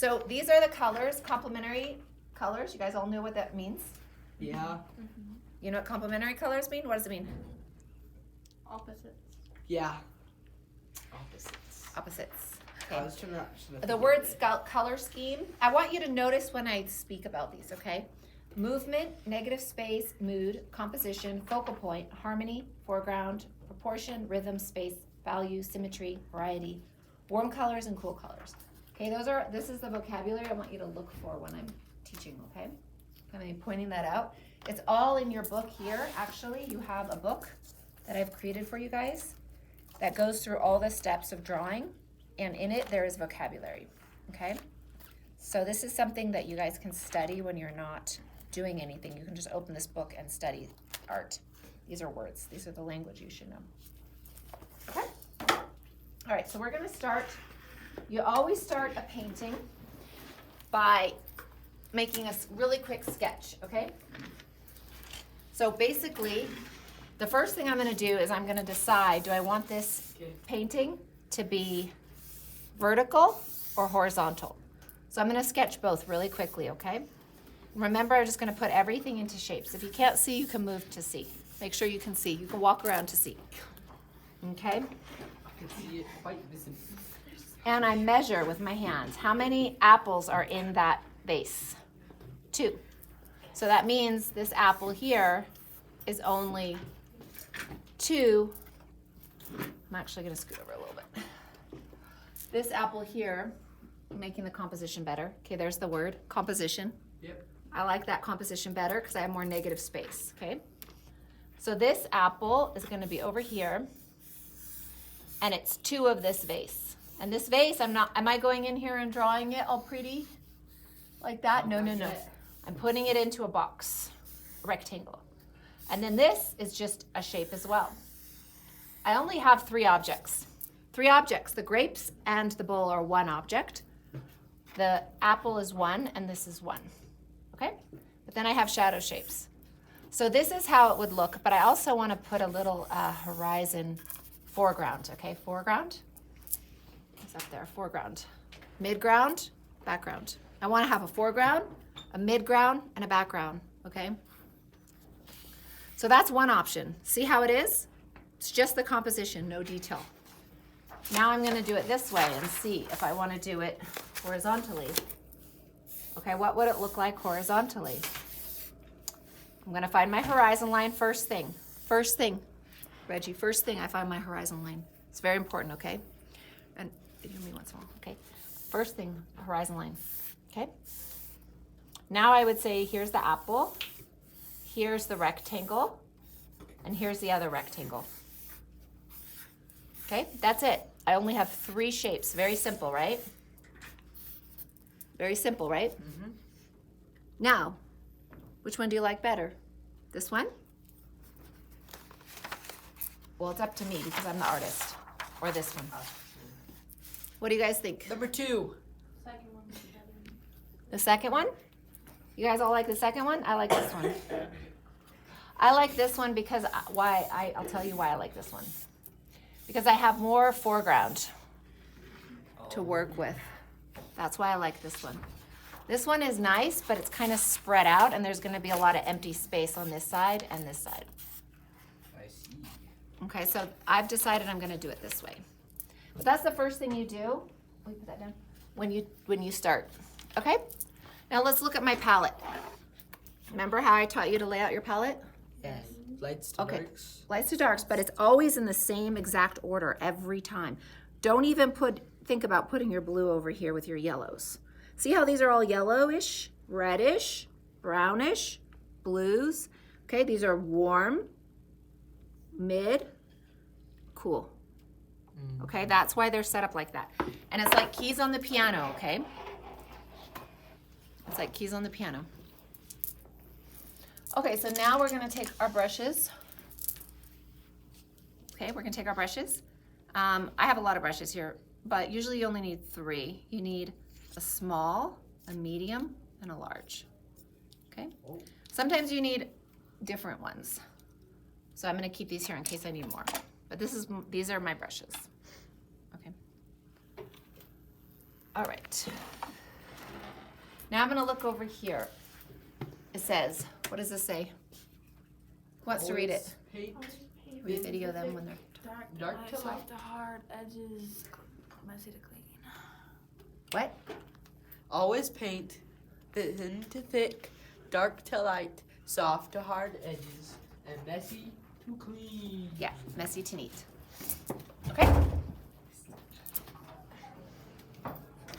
So these are the colors, complementary colors. You guys all know what that means? Yeah. You know what complementary colors mean? What does it mean? Opposites. Yeah. Opposites. Opposites. I Okay. was trying to The word color scheme, I want you to notice when I speak about these, okay? Movement, negative space, mood, composition, focal point, harmony, foreground, proportion, rhythm, space, value, symmetry, variety, warm colors and cool colors. Okay, this is the vocabulary I want you to look for when I'm teaching, okay? I'm pointing that out. It's all in your book here. Actually, you have a book that I've created for you guys that goes through all the steps of drawing, and in it there is vocabulary, okay? So this is something that you guys can study when you're not doing anything. You can just open this book and study art. These are words. These are the language you should know. Okay? All right, so we're gonna start. You always start a painting by making a really quick sketch, okay? So basically, the first thing I'm gonna do is I'm gonna decide, do I want this painting to be vertical or horizontal? So I'm gonna sketch both really quickly, okay? Remember, I'm just gonna put everything into shapes. If you can't see, you can move to see. Make sure you can see. You can walk around to see. Okay? I can see it quite visibly. And I measure with my hands. How many apples are in that vase? 2. So that means this apple here is only 2. I'm actually gonna scoot over a little bit. This apple here, making the composition better. Okay, there's the word, composition. Yep. I like that composition better because I have more negative space, okay? So this apple is gonna be over here, and it's 2 of this vase. And this vase, am I going in here and drawing it all pretty like that? No. I'm putting it into a box, a rectangle. And then this is just a shape as well. I only have 3 objects. 3 objects, the grapes and the bowl are 1 object. The apple is 1, and this is 1. Okay? But then I have shadow shapes. So this is how it would look, but I also want to put a little horizon foreground, okay? Foreground. It's up there, foreground. Midground, background. I want to have a foreground, a midground, and a background, okay? So that's one option. See how it is? It's just the composition, no detail. Now I'm going to do it this way and see if I want to do it horizontally. Okay, what would it look like horizontally? I'm going to find my horizon line first thing. First thing, Reggie, first thing I find my horizon line. It's very important, okay? And hear me once more, okay? First thing, horizon line, okay? Now I would say here's the apple, here's the rectangle, and here's the other rectangle. Okay, that's it. I only have 3 shapes. Very simple, right? Very simple, right? Mm-hmm. Now, which one do you like better? This one? Well, it's up to me because I'm the artist. Or this one. What do you guys think? Number 2. Second one was better. The second one? You guys all like the second one? I like this one. I like this one because I'll tell you why I like this one. Because I have more foreground to work with. That's why I like this one. This one is nice, but it's kind of spread out, and there's going to be a lot of empty space on this side and this side. I see. Okay, so I've decided I'm going to do it this way. But that's the first thing you do. Let me put that down. When you start. Okay? Now let's look at my palette. Remember how I taught you to lay out your palette? Yes. Lights to Okay. darks. Lights to darks, but it's always in the same exact order every time. Don't even think about putting your blue over here with your yellows. See how these are all yellowish, reddish, brownish, blues? Okay, these are warm, mid, cool. Okay, that's why they're set up like that. And it's like keys on the piano, okay? It's like keys on the piano. Okay, so now we're gonna take our brushes. Okay, we're gonna take our brushes. I have a lot of brushes here, but usually you only need 3. You need a small, a medium, and a large. Okay? Sometimes you need different ones. So I'm gonna keep these here in case I need more. But these are my brushes. Okay. All right. Now I'm gonna look over here. It says, what does this say? Who wants to read it? Paint We video them when they're. dark to light. Soft to hard, edges messy to clean. What? Always paint thin to thick, dark to light, soft to hard edges, and messy to clean. Yeah, messy to neat. Okay.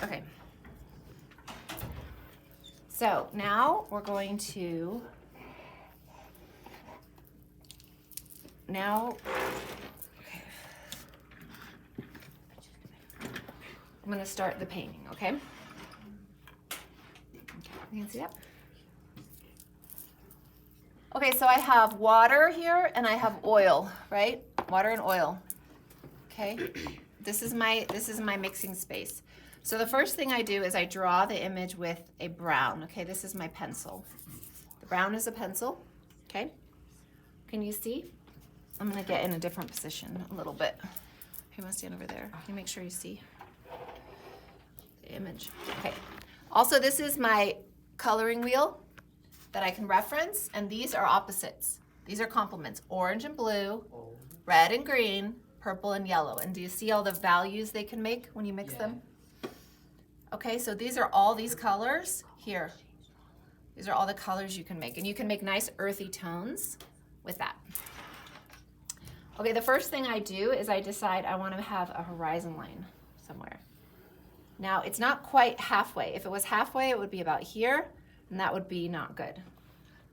Okay. So now we're going to okay. I'm going to start the painting, okay? You can see that? Okay, so I have water here and I have oil, right? Water and oil. Okay? This is my mixing space. So the first thing I do is I draw the image with a brown. Okay, this is my pencil. The brown is a pencil. Okay? Can you see? I'm gonna get in a different position a little bit. You must stand over there. Can you make sure you see the image? Okay. Also, this is my coloring wheel that I can reference, and these are opposites. These are complements, orange and blue, red and green, purple and yellow. And do you see all the values they can make when you mix them? Okay, so these are all these colors here. These are all the colors you can make, and you can make nice earthy tones with that. Okay, the first thing I do is I decide I want to have a horizon line somewhere. Now, it's not quite halfway. If it was halfway, it would be about here, and that would be not good.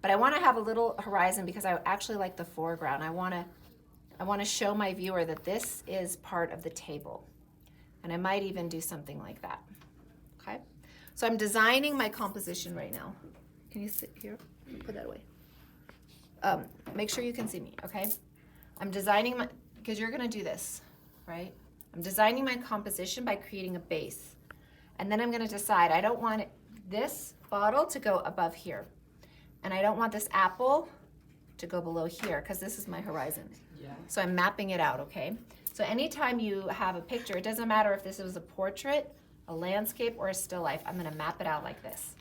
But I want to have a little horizon because I actually like the foreground. I want to show my viewer that this is part of the table. And I might even do something like that. Okay? So I'm designing my composition right now. Can you sit here? Put that away. Make sure you can see me, okay? I'm designing my, because you're going to do this, right? I'm designing my composition by creating a base. And then I'm going to decide, I don't want this bottle to go above here. And I don't want this apple to go below here because this is my horizon. Yeah. So I'm mapping it out, okay? So anytime you have a picture, it doesn't matter if this was a portrait, a landscape, or a still life, I'm gonna map it out like this.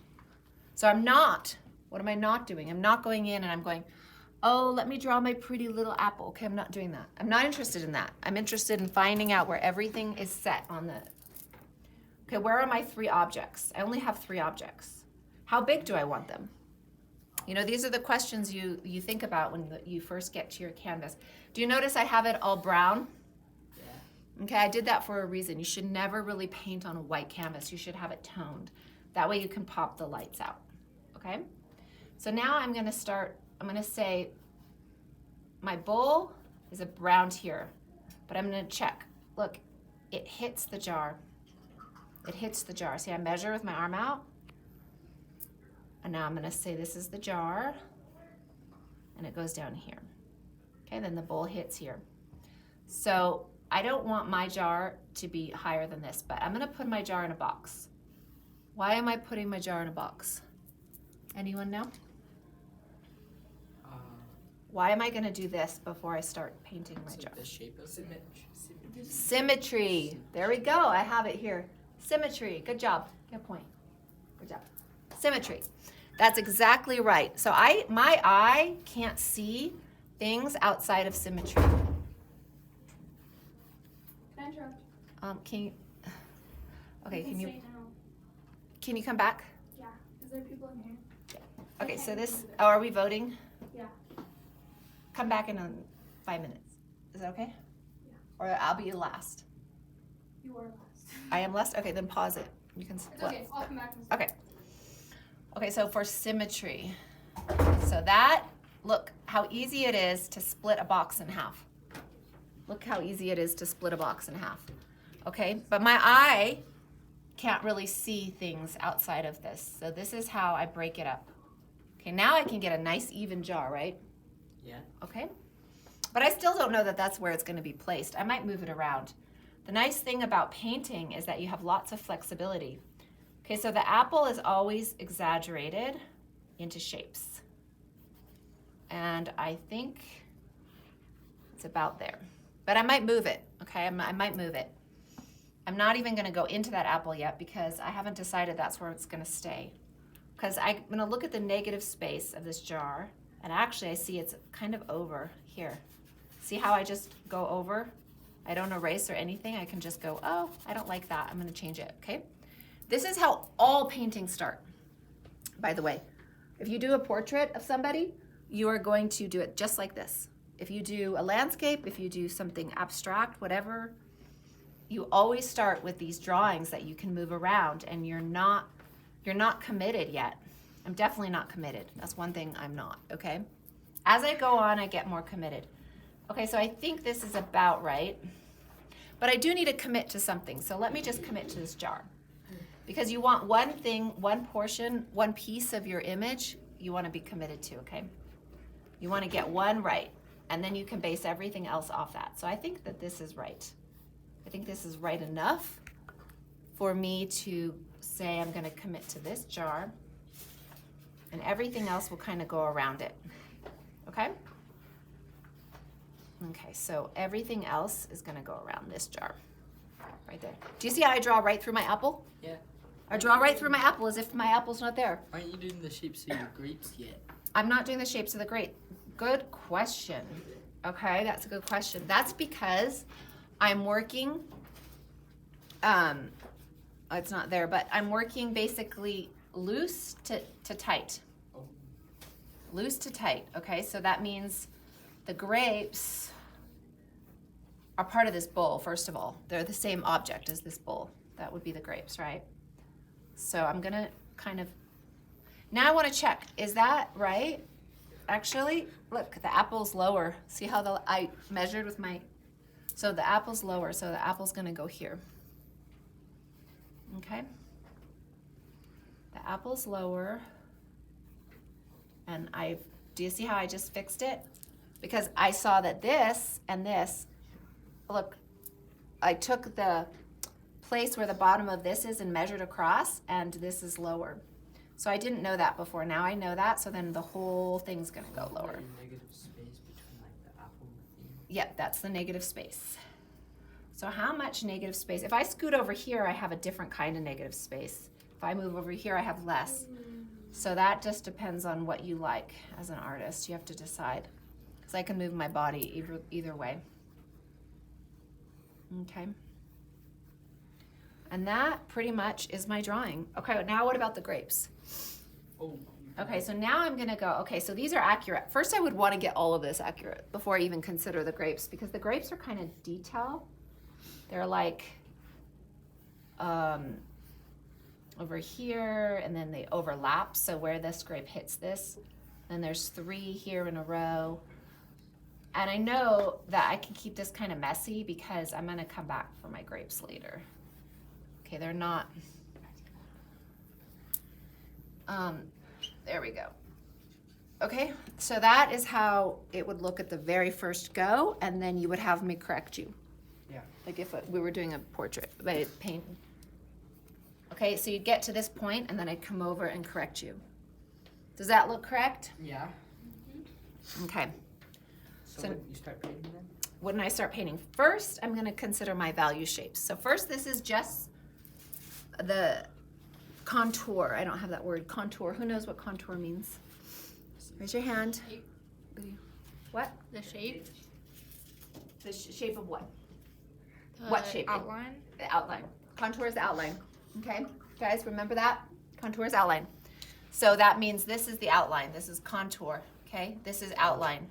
So I'm not, what am I not doing? I'm not going in and I'm going, oh, let me draw my pretty little apple. Okay, I'm not doing that. I'm not interested in that. I'm interested in finding out where everything is set on the, okay, where are my 3 objects? I only have 3 objects. How big do I want them? You know, these are the questions you think about when you first get to your canvas. Do you notice I have it all brown? Yeah. Okay, I did that for a reason. You should never really paint on a white canvas. You should have it toned. That way you can pop the lights out, okay? So now I'm gonna say my bowl is around here, but I'm gonna check. Look, it hits the jar. It hits the jar. See, I measure with my arm out. And now I'm gonna say this is the jar, and it goes down here. Okay, then the bowl hits here. So I don't want my jar to be higher than this, but I'm gonna put my jar in a box. Why am I putting my jar in a box? Anyone know? Why am I gonna do this before I start painting my jar? The shape of symmetry. Symmetry. There we go. I have it here. Symmetry. Good job. Good point. Good job. Symmetry. That's exactly right. So my eye can't see things outside of symmetry. Can I interrupt? Can you? Okay. You Can you? say no. Can you come back? Yeah. Is there people in here? Okay. So this. Oh, are we voting? Yeah. Come back in 5 minutes. Is that okay? Yeah. Or I'll be last. You are last. I am last. Okay. Then pause it. You can. It's What? okay. I'll come back. And Okay. Okay, so for symmetry, so that, look how easy it is to split a box in half. Look how easy it is to split a box in half. Okay, but my eye can't really see things outside of this. So this is how I break it up. Okay, now I can get a nice even jar, right? Yeah. Okay, but I still don't know that that's where it's going to be placed. I might move it around. The nice thing about painting is that you have lots of flexibility. Okay, so the apple is always exaggerated into shapes. And I think it's about there. But I might move it, okay? I might move it. I'm not even gonna go into that apple yet because I haven't decided that's where it's gonna stay. because I'm gonna look at the negative space of this jar, and actually I see it's kind of over here. See how I just go over? I don't erase or anything. I can just go, oh, I don't like that. I'm gonna change it, okay? This is how all paintings start, by the way. If you do a portrait of somebody, you are going to do it just like this. If you do a landscape, if you do something abstract, whatever, you always start with these drawings that you can move around, and you're not committed yet. I'm definitely not committed. That's one thing I'm not, okay? As I go on, I get more committed. Okay, so I think this is about right, but I do need to commit to something. So let me just commit to this jar. Because you want one thing, one portion, one piece of your image you want to be committed to, okay? You want to get one right, and then you can base everything else off that. So I think that this is right. I think this is right enough for me to say I'm going to commit to this jar, and everything else will kind of go around it, okay? Okay, so everything else is going to go around this jar, right there. Do you see how I draw right through my apple? Yeah. I draw right through my apple as if my apple's not there. Aren't you doing the shapes of your grapes yet? I'm not doing the shapes of the grape. Good question. Okay, that's a good question. That's because I'm working, it's not there, but I'm working basically loose to tight. Oh. Loose to tight, okay? So that means the grapes are part of this bowl, first of all. They're the same object as this bowl. That would be the grapes, right? So I'm gonna kind of, now I wanna check, is that right? Actually, look, the apple's lower. See how I measured with my, so the apple's lower, so the apple's gonna go here. Okay? The apple's lower, and do you see how I just fixed it? Because I saw that this and this, look, I took the place where the bottom of this is and measured across, and this is lower. So I didn't know that before. Now I know that, so then the whole thing's gonna go lower. Negative space between like the apple and the thing. Yep, that's the negative space. So how much negative space? If I scoot over here, I have a different kind of negative space. If I move over here, I have less. So that just depends on what you like as an artist. You have to decide. Because I can move my body either way. Okay. And that pretty much is my drawing. Okay, now what about the grapes? Oh. Okay, so now I'm gonna go, okay, so these are accurate. First I would wanna get all of this accurate before I even consider the grapes, because the grapes are kind of detail. They're like over here, and then they overlap, so where this grape hits this, then there's 3 here in a row. And I know that I can keep this kind of messy because I'm gonna come back for my grapes later. Okay, they're not, there we go. Okay, so that is how it would look at the very first go, and then you would have me correct you. Yeah. Like if we were doing a portrait, but paint. Okay, so you'd get to this point, and then I'd come over and correct you. Does that look correct? Yeah. Okay. So, So- when you start painting then? When I start painting, first I'm gonna consider my value shapes. So first, this is just the contour. I don't have that word, contour. Who knows what contour means? Raise your hand. What? The shape. The shape of what? What shape? Outline. The outline. Contour is the outline. Okay, guys, remember that? Contour is outline. So that means this is the outline. This is contour. Okay, this is outline.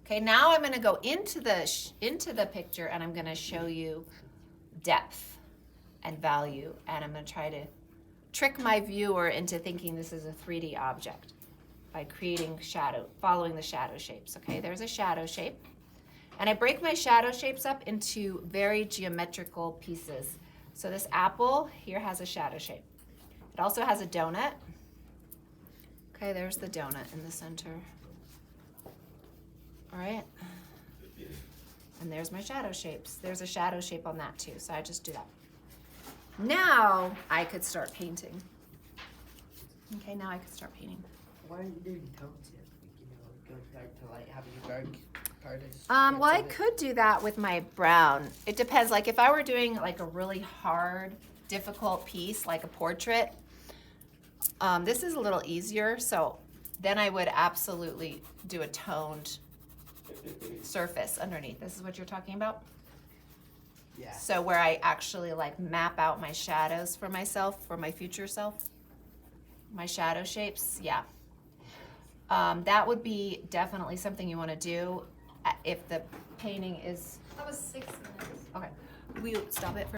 Okay, now I'm going to go into the picture, and I'm going to show you depth and value, and I'm going to try to trick my viewer into thinking this is a 3D object by creating shadow, following the shadow shapes. Okay, there's a shadow shape, and I break my shadow shapes up into very geometrical pieces. So this apple here has a shadow shape. It also has a donut. Okay, there's the donut in the center. All right, and there's my shadow shapes. There's a shadow shape on that too, so I just do that. Now I could start painting. Okay, now I could start painting. Why aren't you doing tones yet? Going back to like having a dark part is. Well, I could do that with my brown. It depends. Like if I were doing like a really hard, difficult piece, like a portrait, This is a little easier, so then I would absolutely do a toned surface underneath. This is what you're talking about? Yeah. So where I actually like map out my shadows for myself, for my future self, my shadow shapes, yeah. That would be definitely something you want to do if the painting is, That was 6 minutes. okay. Will you stop it for